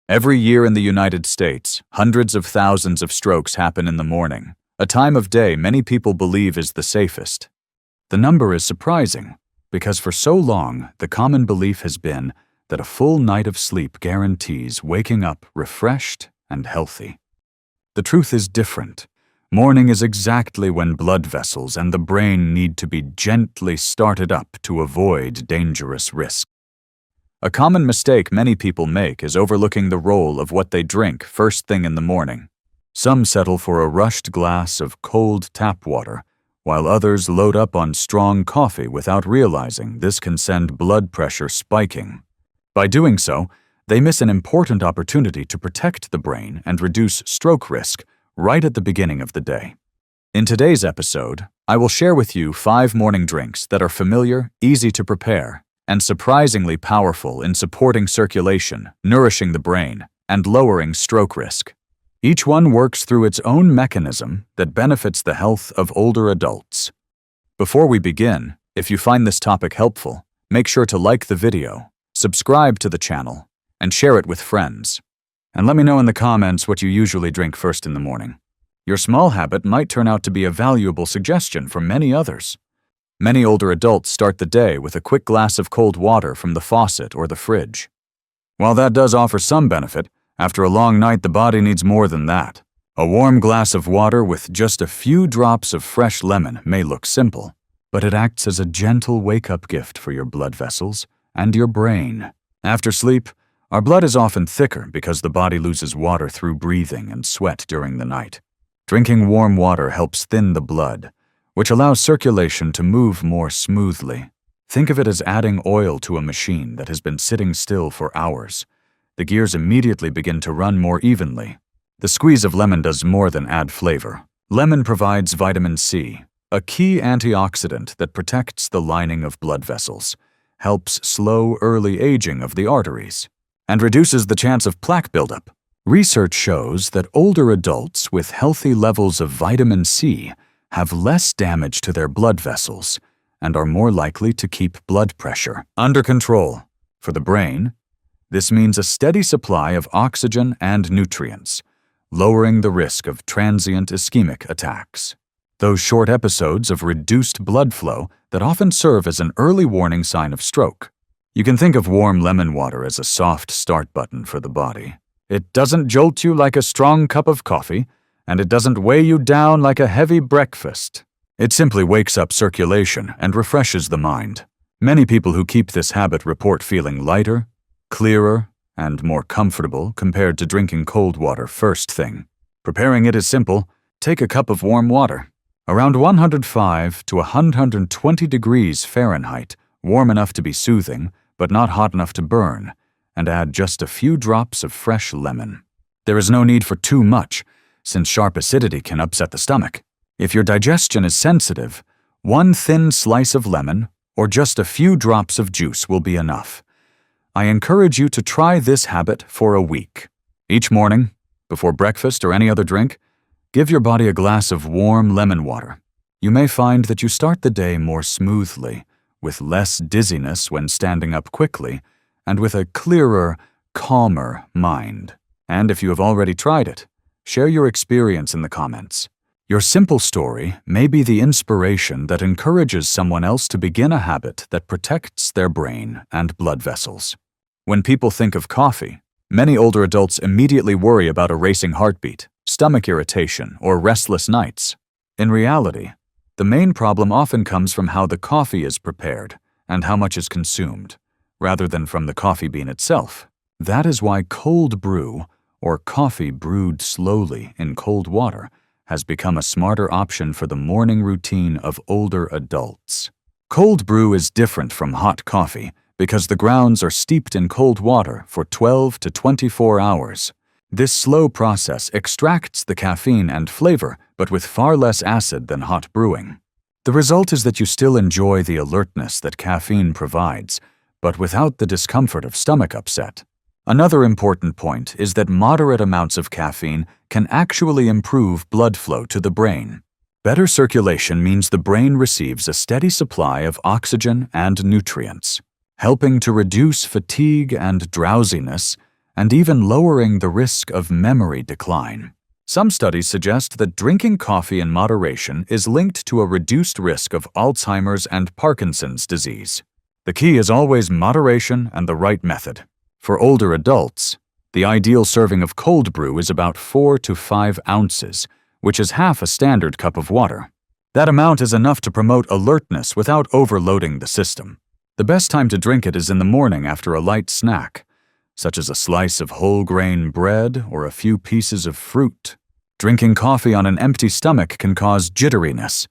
Every year in the United States, hundreds of thousands of strokes happen in the morning, a time of day many people believe is the safest. The number is surprising, because for so long, the common belief has been that a full night of sleep guarantees waking up refreshed and healthy. The truth is different. Morning is exactly when blood vessels and the brain need to be gently started up to avoid dangerous risks. A common mistake many people make is overlooking the role of what they drink first thing in the morning. Some settle for a rushed glass of cold tap water, while others load up on strong coffee without realizing this can send blood pressure spiking. By doing so, they miss an important opportunity to protect the brain and reduce stroke risk right at the beginning of the day. In today's episode, I will share with you 5 morning drinks that are familiar, easy to prepare, and surprisingly powerful in supporting circulation, nourishing the brain, and lowering stroke risk. Each one works through its own mechanism that benefits the health of older adults. Before we begin, if you find this topic helpful, make sure to like the video, subscribe to the channel, and share it with friends. And let me know in the comments what you usually drink first in the morning. Your small habit might turn out to be a valuable suggestion for many others. Many older adults start the day with a quick glass of cold water from the faucet or the fridge. While that does offer some benefit, after a long night the body needs more than that. A warm glass of water with just a few drops of fresh lemon may look simple, but it acts as a gentle wake-up gift for your blood vessels and your brain. After sleep, our blood is often thicker because the body loses water through breathing and sweat during the night. Drinking warm water helps thin the blood, which allows circulation to move more smoothly. Think of it as adding oil to a machine that has been sitting still for hours. The gears immediately begin to run more evenly. The squeeze of lemon does more than add flavor. Lemon provides vitamin C, a key antioxidant that protects the lining of blood vessels, helps slow early aging of the arteries, and reduces the chance of plaque buildup. Research shows that older adults with healthy levels of vitamin C have less damage to their blood vessels and are more likely to keep blood pressure under control. For the brain, this means a steady supply of oxygen and nutrients, lowering the risk of transient ischemic attacks. Those short episodes of reduced blood flow that often serve as an early warning sign of stroke. You can think of warm lemon water as a soft start button for the body. It doesn't jolt you like a strong cup of coffee, and it doesn't weigh you down like a heavy breakfast. It simply wakes up circulation and refreshes the mind. Many people who keep this habit report feeling lighter, clearer, and more comfortable compared to drinking cold water first thing. Preparing it is simple. Take a cup of warm water, around 105 to 120 degrees Fahrenheit, warm enough to be soothing, but not hot enough to burn, and add just a few drops of fresh lemon. There is no need for too much, since sharp acidity can upset the stomach. If your digestion is sensitive, 1 thin slice of lemon or just a few drops of juice will be enough. I encourage you to try this habit for a week. Each morning, before breakfast or any other drink, give your body a glass of warm lemon water. You may find that you start the day more smoothly, with less dizziness when standing up quickly, and with a clearer, calmer mind. And if you have already tried it, share your experience in the comments. Your simple story may be the inspiration that encourages someone else to begin a habit that protects their brain and blood vessels. When people think of coffee, many older adults immediately worry about a racing heartbeat, stomach irritation, or restless nights. In reality, the main problem often comes from how the coffee is prepared and how much is consumed, rather than from the coffee bean itself. That is why cold brew, or coffee brewed slowly in cold water, has become a smarter option for the morning routine of older adults. Cold brew is different from hot coffee because the grounds are steeped in cold water for 12 to 24 hours. This slow process extracts the caffeine and flavor, but with far less acid than hot brewing. The result is that you still enjoy the alertness that caffeine provides, but without the discomfort of stomach upset. Another important point is that moderate amounts of caffeine can actually improve blood flow to the brain. Better circulation means the brain receives a steady supply of oxygen and nutrients, helping to reduce fatigue and drowsiness and even lowering the risk of memory decline. Some studies suggest that drinking coffee in moderation is linked to a reduced risk of Alzheimer's and Parkinson's disease. The key is always moderation and the right method. For older adults, the ideal serving of cold brew is about 4 to 5 ounces, which is half a standard cup of water. That amount is enough to promote alertness without overloading the system. The best time to drink it is in the morning after a light snack, such as a slice of whole grain bread or a few pieces of fruit. Drinking coffee on an empty stomach can cause jitteriness,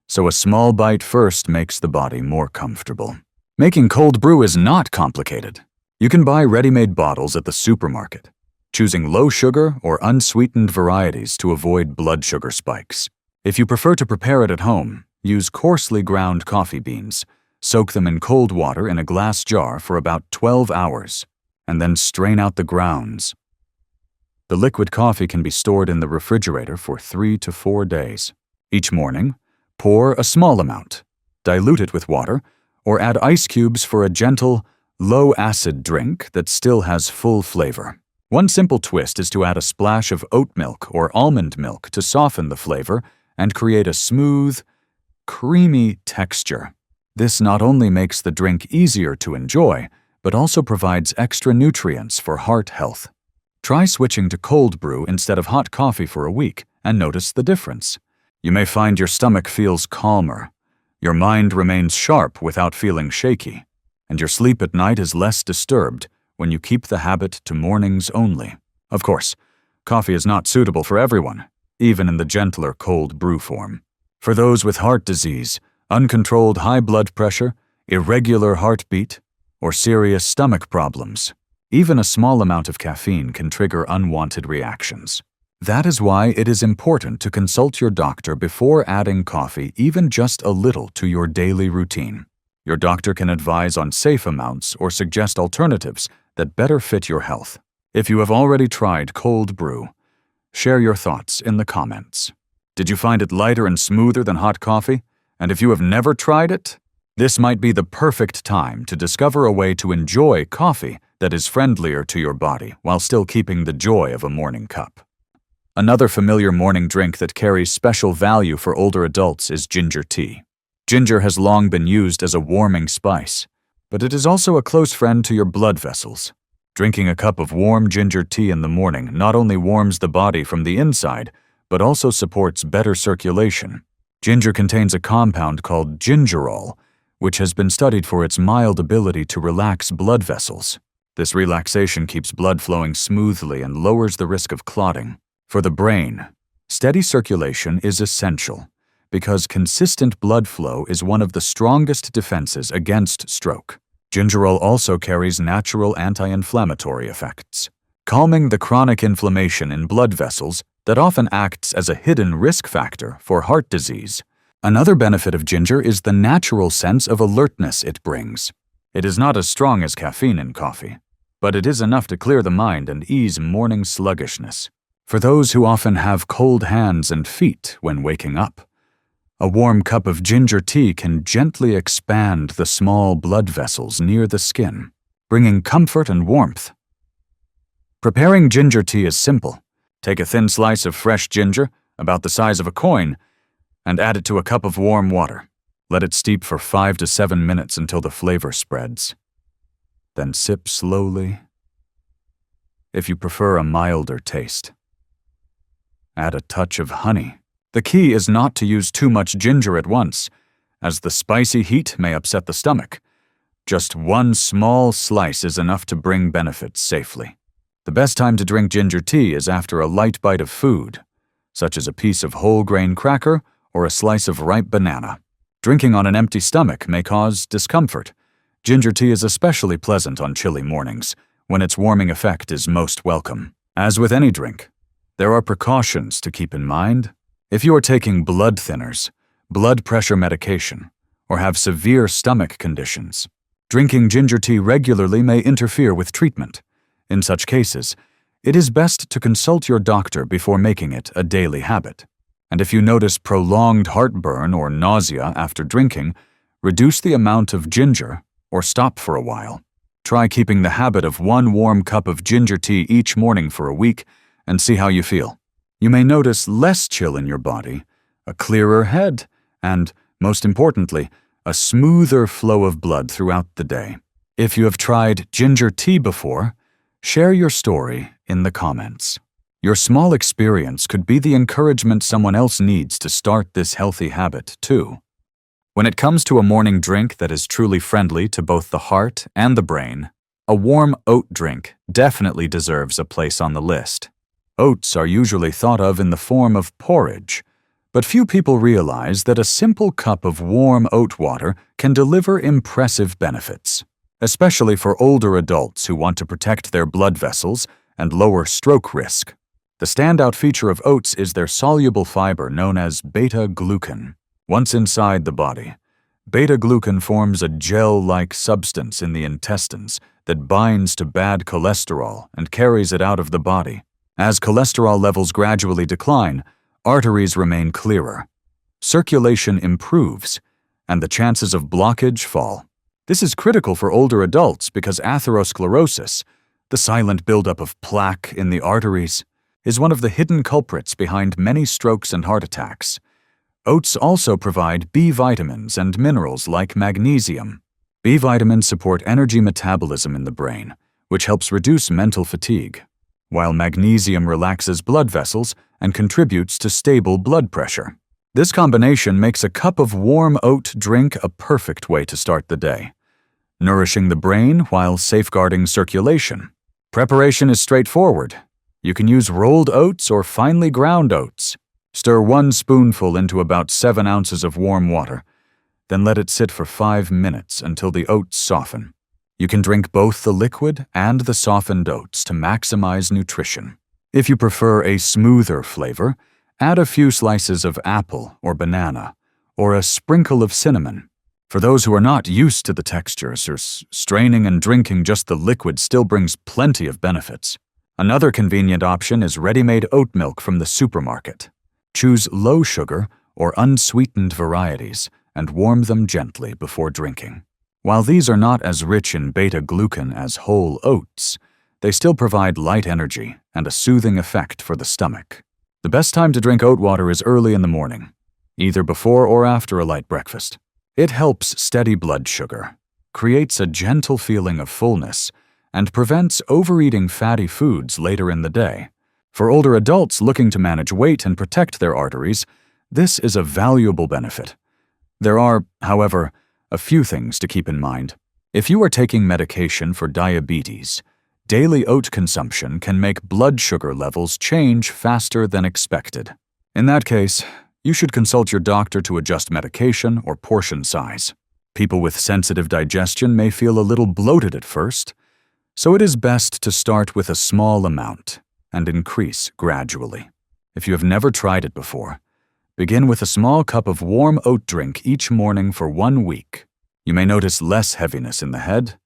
so a small bite first makes the body more comfortable. Making cold brew is not complicated. You can buy ready-made bottles at the supermarket, choosing low sugar or unsweetened varieties to avoid blood sugar spikes. If you prefer to prepare it at home, use coarsely ground coffee beans, soak them in cold water in a glass jar for about 12 hours, and then strain out the grounds. The liquid coffee can be stored in the refrigerator for 3 to 4 days. Each morning, pour a small amount, dilute it with water, or add ice cubes for a gentle, low-acid drink that still has full flavor. One simple twist is to add a splash of oat milk or almond milk to soften the flavor and create a smooth, creamy texture. This not only makes the drink easier to enjoy, but also provides extra nutrients for heart health. Try switching to cold brew instead of hot coffee for a week and notice the difference. You may find your stomach feels calmer, your mind remains sharp without feeling shaky, and your sleep at night is less disturbed when you keep the habit to mornings only. Of course, coffee is not suitable for everyone, even in the gentler cold brew form. For those with heart disease, uncontrolled high blood pressure, irregular heartbeat, or serious stomach problems, even a small amount of caffeine can trigger unwanted reactions. That is why it is important to consult your doctor before adding coffee even just a little to your daily routine. Your doctor can advise on safe amounts or suggest alternatives that better fit your health. If you have already tried cold brew, share your thoughts in the comments. Did you find it lighter and smoother than hot coffee? And if you have never tried it, this might be the perfect time to discover a way to enjoy coffee that is friendlier to your body while still keeping the joy of a morning cup. Another familiar morning drink that carries special value for older adults is ginger tea. Ginger has long been used as a warming spice, but it is also a close friend to your blood vessels. Drinking a cup of warm ginger tea in the morning not only warms the body from the inside, but also supports better circulation. Ginger contains a compound called gingerol, which has been studied for its mild ability to relax blood vessels. This relaxation keeps blood flowing smoothly and lowers the risk of clotting. For the brain, steady circulation is essential because consistent blood flow is one of the strongest defenses against stroke. Gingerol also carries natural anti-inflammatory effects, calming the chronic inflammation in blood vessels that often acts as a hidden risk factor for heart disease. Another benefit of ginger is the natural sense of alertness it brings. It is not as strong as caffeine in coffee, but it is enough to clear the mind and ease morning sluggishness. For those who often have cold hands and feet when waking up, a warm cup of ginger tea can gently expand the small blood vessels near the skin, bringing comfort and warmth. Preparing ginger tea is simple. Take a thin slice of fresh ginger, about the size of a coin, and add it to a cup of warm water. Let it steep for 5 to 7 minutes until the flavor spreads. Then sip slowly, if you prefer a milder taste. Add a touch of honey. The key is not to use too much ginger at once, as the spicy heat may upset the stomach. Just one small slice is enough to bring benefits safely. The best time to drink ginger tea is after a light bite of food, such as a piece of whole grain cracker or a slice of ripe banana. Drinking on an empty stomach may cause discomfort. Ginger tea is especially pleasant on chilly mornings, when its warming effect is most welcome. As with any drink, there are precautions to keep in mind. If you are taking blood thinners, blood pressure medication, or have severe stomach conditions, drinking ginger tea regularly may interfere with treatment. In such cases, it is best to consult your doctor before making it a daily habit. And if you notice prolonged heartburn or nausea after drinking, reduce the amount of ginger or stop for a while. Try keeping the habit of 1 warm cup of ginger tea each morning for a week and see how you feel. You may notice less chill in your body, a clearer head, and, most importantly, a smoother flow of blood throughout the day. If you have tried ginger tea before, share your story in the comments. Your small experience could be the encouragement someone else needs to start this healthy habit, too. When it comes to a morning drink that is truly friendly to both the heart and the brain, a warm oat drink definitely deserves a place on the list. Oats are usually thought of in the form of porridge, but few people realize that a simple cup of warm oat water can deliver impressive benefits, especially for older adults who want to protect their blood vessels and lower stroke risk. The standout feature of oats is their soluble fiber known as beta-glucan. Once inside the body, beta-glucan forms a gel-like substance in the intestines that binds to bad cholesterol and carries it out of the body. As cholesterol levels gradually decline, arteries remain clearer, circulation improves, and the chances of blockage fall. This is critical for older adults because atherosclerosis, the silent buildup of plaque in the arteries, is one of the hidden culprits behind many strokes and heart attacks. Oats also provide B vitamins and minerals like magnesium. B vitamins support energy metabolism in the brain, which helps reduce mental fatigue, while magnesium relaxes blood vessels and contributes to stable blood pressure. This combination makes a cup of warm oat drink a perfect way to start the day, nourishing the brain while safeguarding circulation. Preparation is straightforward. You can use rolled oats or finely ground oats. Stir 1 spoonful into about 7 ounces of warm water, then let it sit for 5 minutes until the oats soften. You can drink both the liquid and the softened oats to maximize nutrition. If you prefer a smoother flavor, add a few slices of apple or banana, or a sprinkle of cinnamon. For those who are not used to the textures, straining and drinking just the liquid still brings plenty of benefits. Another convenient option is ready-made oat milk from the supermarket. Choose low sugar or unsweetened varieties and warm them gently before drinking. While these are not as rich in beta-glucan as whole oats, they still provide light energy and a soothing effect for the stomach. The best time to drink oat water is early in the morning, either before or after a light breakfast. It helps steady blood sugar, creates a gentle feeling of fullness, and prevents overeating fatty foods later in the day. For older adults looking to manage weight and protect their arteries, this is a valuable benefit. There are, however, a few things to keep in mind. If you are taking medication for diabetes, daily oat consumption can make blood sugar levels change faster than expected. In that case, you should consult your doctor to adjust medication or portion size. People with sensitive digestion may feel a little bloated at first, so it is best to start with a small amount and increase gradually. If you have never tried it before, begin with a small cup of warm oat drink each morning for 1 week. You may notice less heaviness in the head,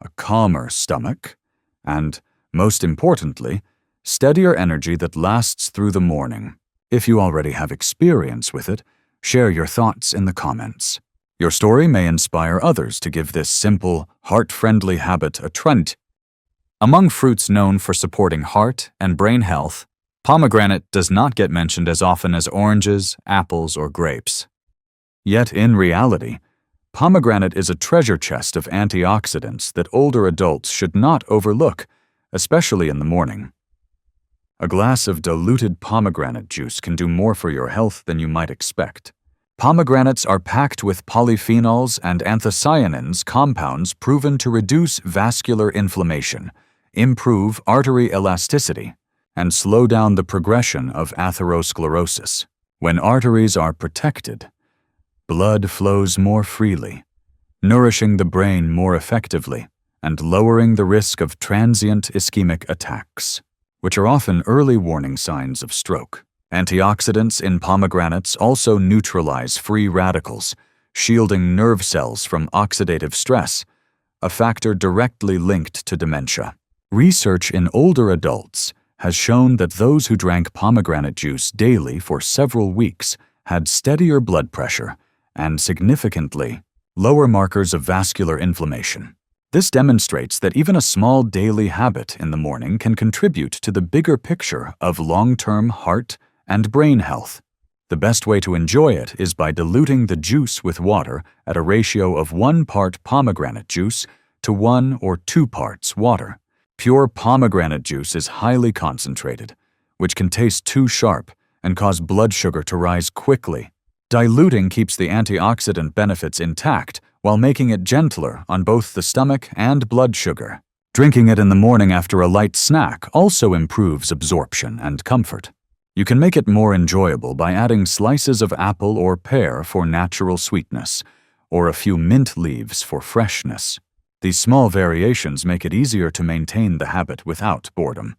a calmer stomach, and, most importantly, steadier energy that lasts through the morning. If you already have experience with it, share your thoughts in the comments. Your story may inspire others to give this simple, heart-friendly habit a try. Among fruits known for supporting heart and brain health, pomegranate does not get mentioned as often as oranges, apples, or grapes. Yet, in reality, pomegranate is a treasure chest of antioxidants that older adults should not overlook, especially in the morning. A glass of diluted pomegranate juice can do more for your health than you might expect. Pomegranates are packed with polyphenols and anthocyanins compounds proven to reduce vascular inflammation, improve artery elasticity, and slow down the progression of atherosclerosis. When arteries are protected, blood flows more freely, nourishing the brain more effectively and lowering the risk of transient ischemic attacks, which are often early warning signs of stroke. Antioxidants in pomegranates also neutralize free radicals, shielding nerve cells from oxidative stress, a factor directly linked to dementia. Research in older adults has shown that those who drank pomegranate juice daily for several weeks had steadier blood pressure and significantly lower markers of vascular inflammation. This demonstrates that even a small daily habit in the morning can contribute to the bigger picture of long-term heart and brain health. The best way to enjoy it is by diluting the juice with water at a ratio of 1 part pomegranate juice to 1 or 2 parts water. Pure pomegranate juice is highly concentrated, which can taste too sharp and cause blood sugar to rise quickly. Diluting keeps the antioxidant benefits intact while making it gentler on both the stomach and blood sugar. Drinking it in the morning after a light snack also improves absorption and comfort. You can make it more enjoyable by adding slices of apple or pear for natural sweetness, or a few mint leaves for freshness. These small variations make it easier to maintain the habit without boredom.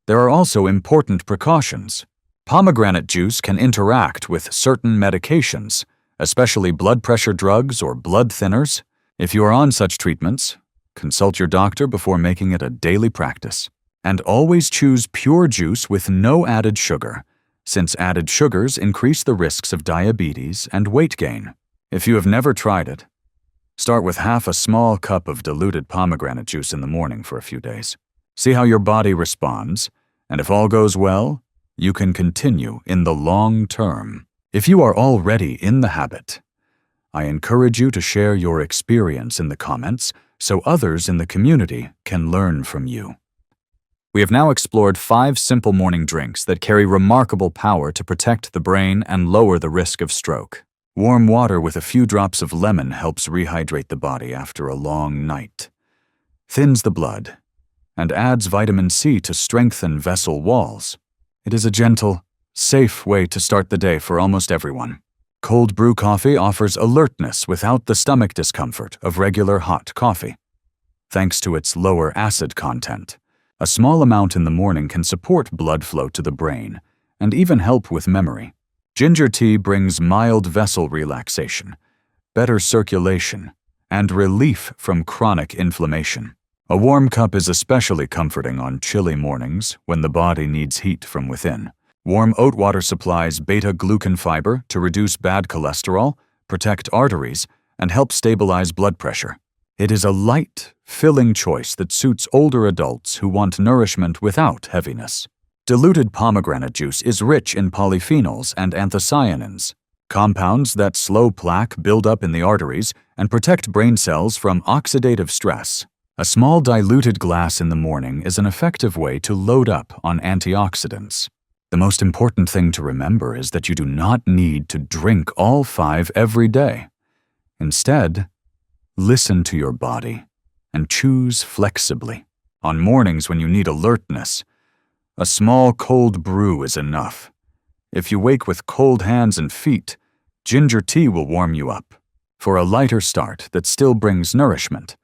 There are also important precautions. Pomegranate juice can interact with certain medications, especially blood pressure drugs or blood thinners. If you are on such treatments, consult your doctor before making it a daily practice. And always choose pure juice with no added sugar, since added sugars increase the risks of diabetes and weight gain. If you have never tried it, start with half a small cup of diluted pomegranate juice in the morning for a few days. See how your body responds, and if all goes well, you can continue in the long term. If you are already in the habit, I encourage you to share your experience in the comments so others in the community can learn from you. We have now explored 5 simple morning drinks that carry remarkable power to protect the brain and lower the risk of stroke. Warm water with a few drops of lemon helps rehydrate the body after a long night, thins the blood, and adds vitamin C to strengthen vessel walls. It is a gentle, safe way to start the day for almost everyone. Cold brew coffee offers alertness without the stomach discomfort of regular hot coffee. Thanks to its lower acid content, a small amount in the morning can support blood flow to the brain and even help with memory. Ginger tea brings mild vessel relaxation, better circulation, and relief from chronic inflammation. A warm cup is especially comforting on chilly mornings when the body needs heat from within. Warm oat water supplies beta-glucan fiber to reduce bad cholesterol, protect arteries, and help stabilize blood pressure. It is a light, filling choice that suits older adults who want nourishment without heaviness. Diluted pomegranate juice is rich in polyphenols and anthocyanins, compounds that slow plaque buildup in the arteries and protect brain cells from oxidative stress. A small diluted glass in the morning is an effective way to load up on antioxidants. The most important thing to remember is that you do not need to drink all 5 every day. Instead, listen to your body and choose flexibly. On mornings when you need alertness, a small cold brew is enough. If you wake with cold hands and feet, ginger tea will warm you up. For a lighter start that still brings nourishment,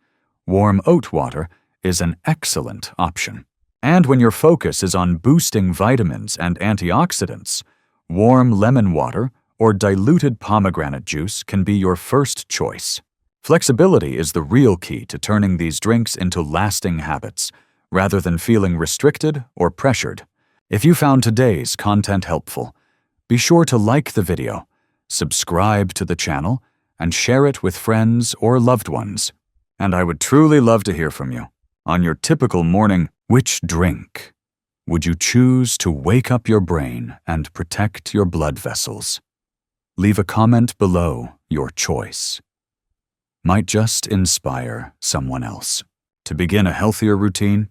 warm oat water is an excellent option. And when your focus is on boosting vitamins and antioxidants, warm lemon water or diluted pomegranate juice can be your first choice. Flexibility is the real key to turning these drinks into lasting habits, rather than feeling restricted or pressured. If you found today's content helpful, be sure to like the video, subscribe to the channel, and share it with friends or loved ones. And I would truly love to hear from you. On your typical morning, which drink would you choose to wake up your brain and protect your blood vessels? Leave a comment below your choice. Might just inspire someone else to begin a healthier routine